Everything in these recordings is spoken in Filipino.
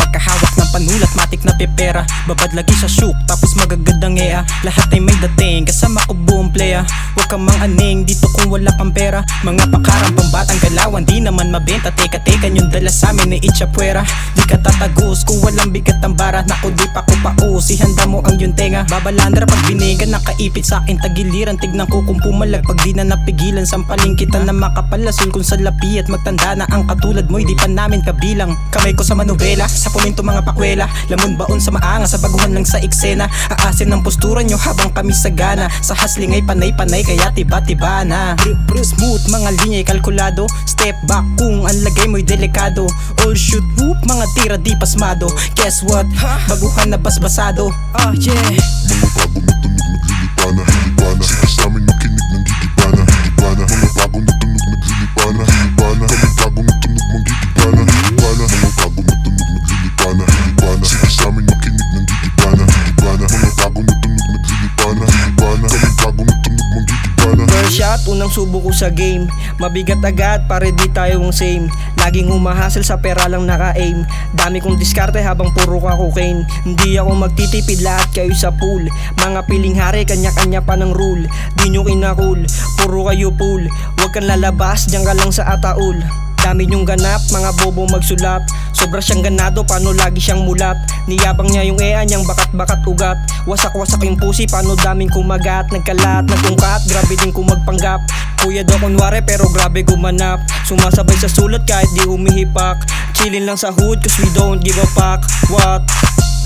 Pagkahawak ng panulat, matik na pepera. Babad lagi sa shook, tapos magagandang ea. Lahat ay may dating, kasama ko buong playa. Huwag kang mang-aning dito kung wala kang pera. Mga pakarang pambatang galawan, di naman mabenta. Teka, yung dala sa amin ay itchapuera. Di ka tatagos kung walang bigat ang bara. Naku, di pa ko paus, ihanda mo ang yung tenga. Babalandra pag binigan, nakaipit sa akin tagiliran. Tignan ko kung pumalag pag di na napigilan. Sampaling kita na makapalason kung sa lapi. At magtanda na ang katulad mo'y di pa namin kabilang. Kamay ko sa manubela, sa puminto mga pakwela. Lamon baon sa maanga, sa baguhan lang sa eksena. Aasin ng postura nyo habang kami sagana. Sa hustling ay panay-panay kaya tiba-tiba na. Smooth, mga linya'y kalkulado. Step back kung ang lagay mo'y delikado. All shoot whoop, mga tira di pasmado. Guess what? Baguhan na basbasado. Yeah. Mga bagong na tunog naglilipana, lipana. Sige sa amin makinig ng gigipana, gigipana. Mga bagong na tunog naglilipana, lipana. Mga bagong na tunog manggigipana, gigipana. Mga bagong na tunog naglilipana, lipana. Sige sa amin makinig ng gigipana, gigipana. Mga bagong na tunog naglilipana, lipana. Mga bagong na tunog manggigipana. First shot, unang subo ko sa game. Mabigat agad, pare di tayo ang same. Laging humahasel sa pera lang naka-aim. Dami kong diskarte habang puro ka cocaine. Hindi ako magtitipid, lahat kayo sa pool. Mga piling hari, kanya-kanya pa ng rule. Di nyo kinakul, puro kayo pool. Huwag kang lalabas, diyan ka lang sa ataul. Dami nyong ganap, mga bobo magsulat. Sobra siyang ganado, paano lagi siyang mulat. Niyabang niya yung ea niyang bakat-bakat ugat. Wasak-wasak yung pusi, paano daming kumagat. Nagkalat, nagtungkat, grabe din kumagpanggap. Kuya daw kunwari pero grabe gumanap. Sumasabay sa sulat kahit di humihipak. Chillin lang sa hood cause we don't give a fuck. What?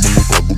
Mga bagong